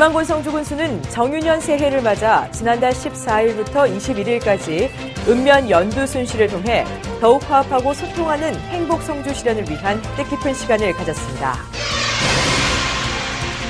김한곤 성주군수는 정유년 새해를 맞아 지난달 14일부터 21일까지 읍면 연두 순시를 통해 더욱 화합하고 소통하는 행복 성주 실현을 위한 뜻깊은 시간을 가졌습니다.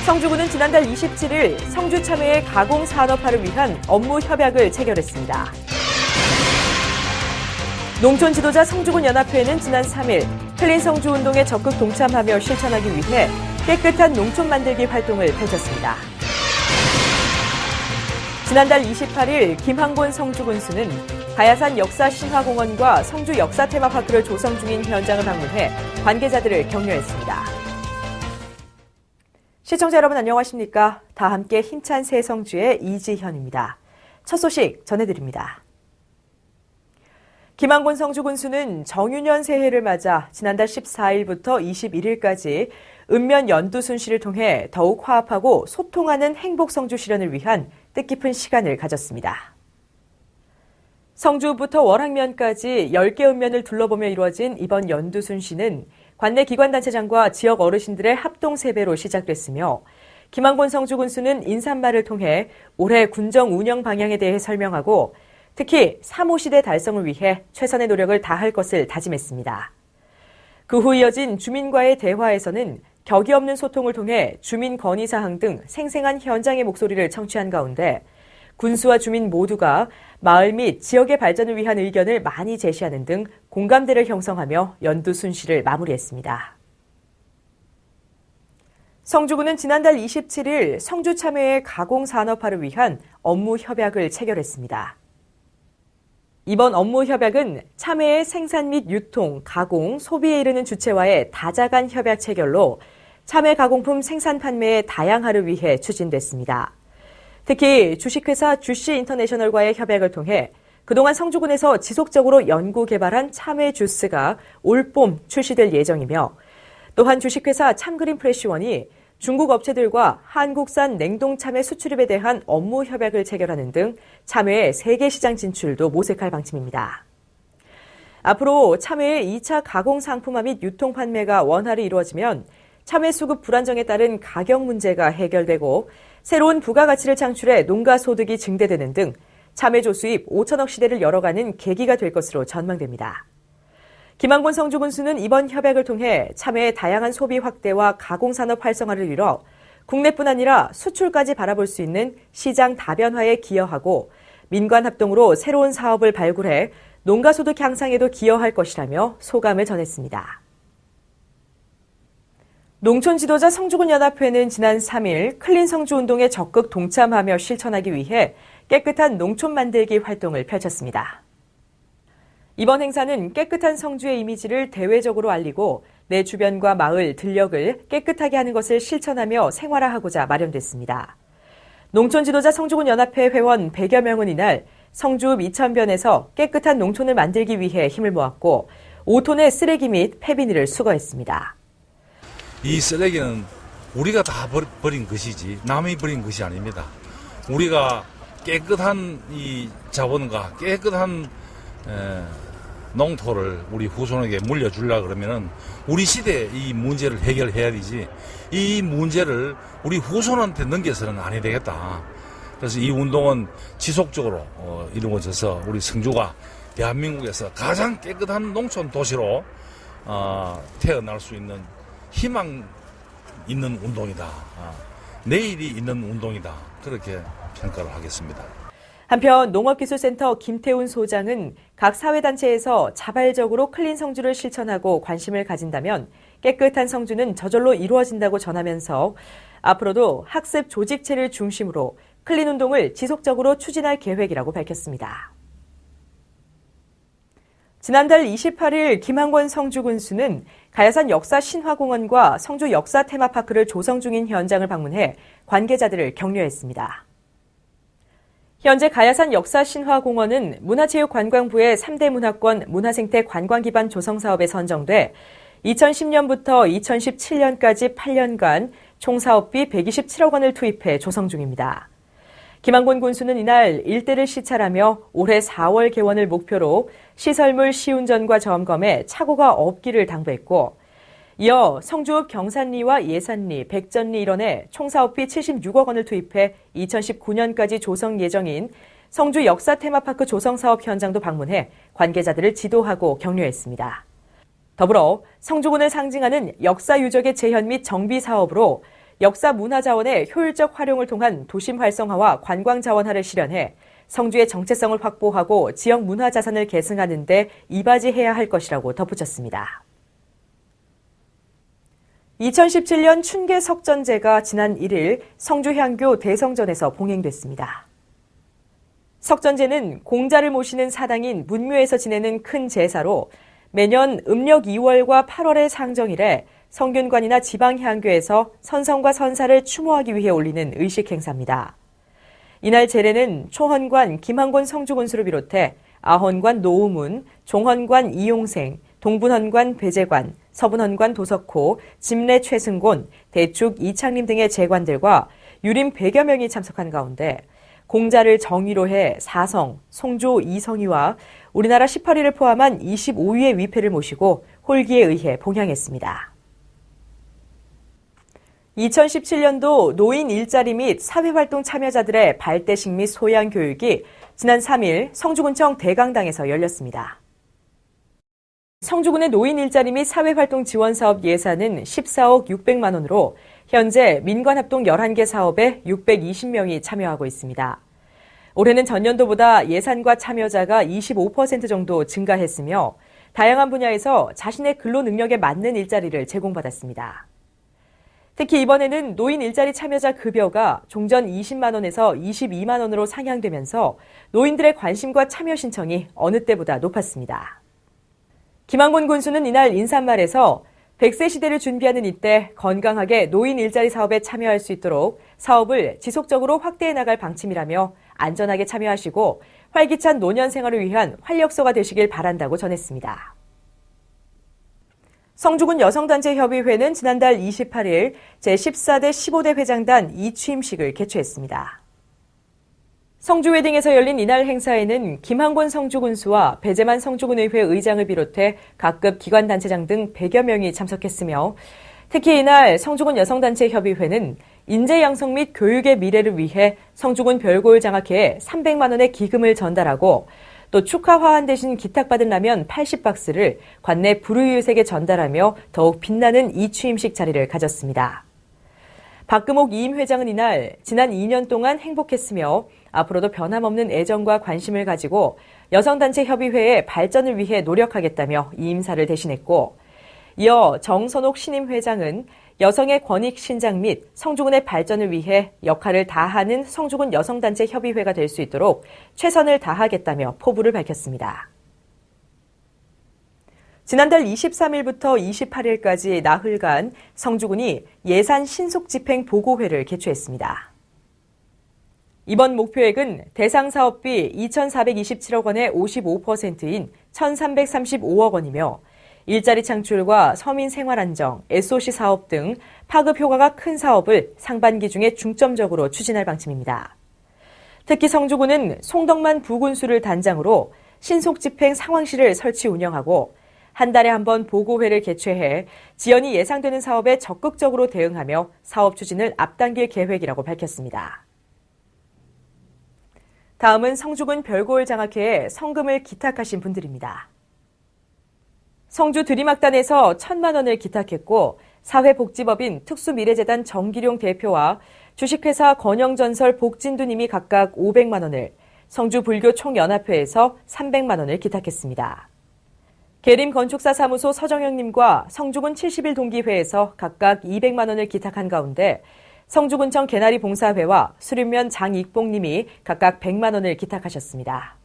성주군은 지난달 27일 성주 참외의 가공 산업화를 위한 업무 협약을 체결했습니다. 농촌 지도자 성주군 연합회는 지난 3일 클린 성주 운동에 적극 동참하며 실천하기 위해 깨끗한 농촌 만들기 활동을 펼쳤습니다. 지난달 28일 김한곤 성주군수는 가야산 역사신화공원과 성주 역사테마파크를 조성 중인 현장을 방문해 관계자들을 격려했습니다. 시청자 여러분 안녕하십니까? 다 함께 힘찬 새 성주의 이지현입니다. 첫 소식 전해드립니다. 김한곤 성주군수는 정유년 새해를 맞아 지난달 14일부터 21일까지 읍면 연두 순시를 통해 더욱 화합하고 소통하는 행복 성주 실현을 위한 뜻깊은 시간을 가졌습니다. 성주부터 월항면까지 10개 읍면을 둘러보며 이루어진 이번 연두 순시는 관내 기관단체장과 지역 어르신들의 합동 세배로 시작됐으며 김한곤 성주군수는 인사말을 통해 올해 군정 운영 방향에 대해 설명하고 특히 3호 시대 달성을 위해 최선의 노력을 다할 것을 다짐했습니다. 그 후 이어진 주민과의 대화에서는 격이 없는 소통을 통해 주민 건의사항 등 생생한 현장의 목소리를 청취한 가운데 군수와 주민 모두가 마을 및 지역의 발전을 위한 의견을 많이 제시하는 등 공감대를 형성하며 연두 순시를 마무리했습니다. 성주군은 지난달 27일 성주 참외의 가공 산업화를 위한 업무 협약을 체결했습니다. 이번 업무 협약은 참외의 생산 및 유통, 가공, 소비에 이르는 주체와의 다자간 협약 체결로 참외 가공품 생산 판매의 다양화를 위해 추진됐습니다. 특히 주식회사 주씨 인터내셔널과의 협약을 통해 그동안 성주군에서 지속적으로 연구 개발한 참외 주스가 올봄 출시될 예정이며 또한 주식회사 참그린 프레시원이 중국 업체들과 한국산 냉동 참외 수출입에 대한 업무 협약을 체결하는 등 참외의 세계 시장 진출도 모색할 방침입니다. 앞으로 참외의 2차 가공 상품화 및 유통 판매가 원활히 이루어지면 참외 수급 불안정에 따른 가격 문제가 해결되고 새로운 부가가치를 창출해 농가 소득이 증대되는 등 참외조 수입 5천억 시대를 열어가는 계기가 될 것으로 전망됩니다. 김한곤 성주군수는 이번 협약을 통해 참외의 다양한 소비 확대와 가공산업 활성화를 이뤄 국내뿐 아니라 수출까지 바라볼 수 있는 시장 다변화에 기여하고 민관 합동으로 새로운 사업을 발굴해 농가 소득 향상에도 기여할 것이라며 소감을 전했습니다. 농촌 지도자 성주군 연합회는 지난 3일 클린 성주 운동에 적극 동참하며 실천하기 위해 깨끗한 농촌 만들기 활동을 펼쳤습니다. 이번 행사는 깨끗한 성주의 이미지를 대외적으로 알리고 내 주변과 마을, 들녘을 깨끗하게 하는 것을 실천하며 생활화하고자 마련됐습니다. 농촌 지도자 성주군 연합회 회원 100여 명은 이날 성주 미천변에서 깨끗한 농촌을 만들기 위해 힘을 모았고 5톤의 쓰레기 및 폐비닐을 수거했습니다. 이 쓰레기는 우리가 다 버린 것이지 남이 버린 것이 아닙니다. 우리가 깨끗한 이 자본과 깨끗한 농토를 우리 후손에게 물려주려고 그러면은 우리 시대에 이 문제를 해결해야 되지 이 문제를 우리 후손한테 넘겨서는 아니 되겠다. 그래서 이 운동은 지속적으로 이루어져서 우리 성주가 대한민국에서 가장 깨끗한 농촌 도시로 태어날 수 있는 희망 있는 운동이다. 내일이 있는 운동이다. 그렇게 평가를 하겠습니다. 한편 농업기술센터 김태훈 소장은 각 사회단체에서 자발적으로 클린 성주를 실천하고 관심을 가진다면 깨끗한 성주는 저절로 이루어진다고 전하면서 앞으로도 학습 조직체를 중심으로 클린 운동을 지속적으로 추진할 계획이라고 밝혔습니다. 지난달 28일 김한곤 성주군수는 가야산 역사신화공원과 성주 역사테마파크를 조성 중인 현장을 방문해 관계자들을 격려했습니다. 현재 가야산 역사신화공원은 문화체육관광부의 3대 문화권 문화생태 관광기반 조성사업에 선정돼 2010년부터 2017년까지 8년간 총 사업비 127억 원을 투입해 조성 중입니다. 김한곤 군수는 이날 일대를 시찰하며 올해 4월 개원을 목표로 시설물 시운전과 점검에 착오가 없기를 당부했고 이어 성주읍 경산리와 예산리, 백전리 일원에 총 사업비 76억 원을 투입해 2019년까지 조성 예정인 성주 역사 테마파크 조성 사업 현장도 방문해 관계자들을 지도하고 격려했습니다. 더불어 성주군을 상징하는 역사 유적의 재현 및 정비 사업으로 역사 문화 자원의 효율적 활용을 통한 도심 활성화와 관광 자원화를 실현해 성주의 정체성을 확보하고 지역 문화 자산을 계승하는 데 이바지해야 할 것이라고 덧붙였습니다. 2017년 춘계 석전제가 지난 1일 성주향교 대성전에서 봉행됐습니다. 석전제는 공자를 모시는 사당인 문묘에서 지내는 큰 제사로 매년 음력 2월과 8월의 상정일에 성균관이나 지방향교에서 선성과 선사를 추모하기 위해 올리는 의식 행사입니다. 이날 제례는 초헌관 김한곤 성주군수를 비롯해 아헌관 노우문, 종헌관 이용생, 동분헌관 배재관, 서분헌관 도석호, 집례 최승곤, 대축 이창림 등의 재관들과 유림 100여 명이 참석한 가운데 공자를 정의로 해 사성, 송조 이성희와 우리나라 18위를 포함한 25위의 위패를 모시고 홀기에 의해 봉양했습니다. 2017년도 노인 일자리 및 사회활동 참여자들의 발대식 및 소양 교육이 지난 3일 성주군청 대강당에서 열렸습니다. 성주군의 노인 일자리 및 사회활동 지원 사업 예산은 14억 600만 원으로 현재 민관합동 11개 사업에 620명이 참여하고 있습니다. 올해는 전년도보다 예산과 참여자가 25% 정도 증가했으며 다양한 분야에서 자신의 근로 능력에 맞는 일자리를 제공받았습니다. 특히 이번에는 노인 일자리 참여자 급여가 종전 20만 원에서 22만 원으로 상향되면서 노인들의 관심과 참여 신청이 어느 때보다 높았습니다. 김한곤 군수는 이날 인사말에서 100세 시대를 준비하는 이때 건강하게 노인 일자리 사업에 참여할 수 있도록 사업을 지속적으로 확대해 나갈 방침이라며 안전하게 참여하시고 활기찬 노년 생활을 위한 활력소가 되시길 바란다고 전했습니다. 성주군 여성단체협의회는 지난달 28일 제14대 15대 회장단 2취임식을 개최했습니다. 성주웨딩에서 열린 이날 행사에는 김한곤 성주군수와 배재만 성주군의회 의장을 비롯해 각급 기관단체장 등 100여 명이 참석했으며 특히 이날 성주군 여성단체협의회는 인재 양성 및 교육의 미래를 위해 성주군 별골 장학회에 300만 원의 기금을 전달하고 또 축하 화환 대신 기탁받은 라면 80박스를 관내 불우이웃에게 전달하며 더욱 빛나는 이 취임식 자리를 가졌습니다. 박금옥 이임 회장은 이날 지난 2년 동안 행복했으며 앞으로도 변함없는 애정과 관심을 가지고 여성단체협의회의 발전을 위해 노력하겠다며 이 임사를 대신했고 이어 정선옥 신임 회장은 여성의 권익 신장 및 성주군의 발전을 위해 역할을 다하는 성주군 여성단체협의회가 될 수 있도록 최선을 다하겠다며 포부를 밝혔습니다. 지난달 23일부터 28일까지 나흘간 성주군이 예산 신속집행 보고회를 개최했습니다. 이번 목표액은 대상 사업비 2,427억 원의 55%인 1,335억 원이며 일자리 창출과 서민 생활 안정, SOC 사업 등 파급 효과가 큰 사업을 상반기 중에 중점적으로 추진할 방침입니다. 특히 성주군은 송덕만 부군수를 단장으로 신속집행 상황실을 설치 운영하고 한 달에 한 번 보고회를 개최해 지연이 예상되는 사업에 적극적으로 대응하며 사업 추진을 앞당길 계획이라고 밝혔습니다. 다음은 성주군 별골 장학회에 성금을 기탁하신 분들입니다. 성주 드림악단에서 1,000만 원을 기탁했고 사회복지법인 특수미래재단 정기룡 대표와 주식회사 건영전설 복진두 님이 각각 500만 원을, 성주불교총연합회에서 300만 원을 기탁했습니다. 계림건축사 사무소 서정영 님과 성주군 70일 동기회에서 각각 200만 원을 기탁한 가운데 성주군청 개나리 봉사회와 수륜면 장익봉 님이 각각 100만 원을 기탁하셨습니다.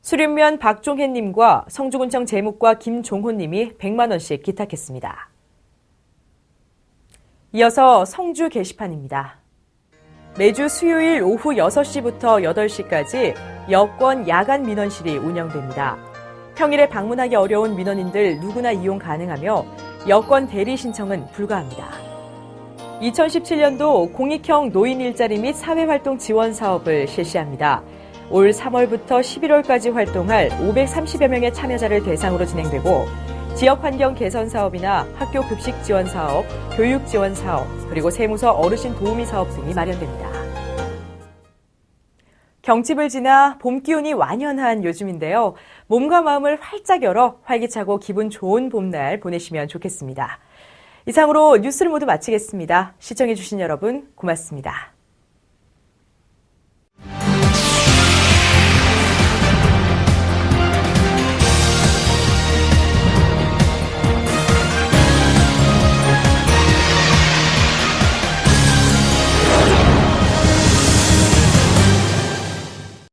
수륜면 박종혜 님과 성주군청 재묵과 김종호 님이 100만 원씩 기탁했습니다. 이어서 성주 게시판입니다. 매주 수요일 오후 6시부터 8시까지 여권 야간 민원실이 운영됩니다. 평일에 방문하기 어려운 민원인들 누구나 이용 가능하며 여권 대리 신청은 불가합니다. 2017년도 공익형 노인 일자리 및 사회활동 지원 사업을 실시합니다. 올 3월부터 11월까지 활동할 530여 명의 참여자를 대상으로 진행되고 지역 환경 개선 사업이나 학교 급식 지원 사업, 교육 지원 사업, 그리고 세무서 어르신 도우미 사업 등이 마련됩니다. 경칩을 지나 봄 기운이 완연한 요즘인데요. 몸과 마음을 활짝 열어 활기차고 기분 좋은 봄날 보내시면 좋겠습니다. 이상으로 뉴스를 모두 마치겠습니다. 시청해주신 여러분 고맙습니다.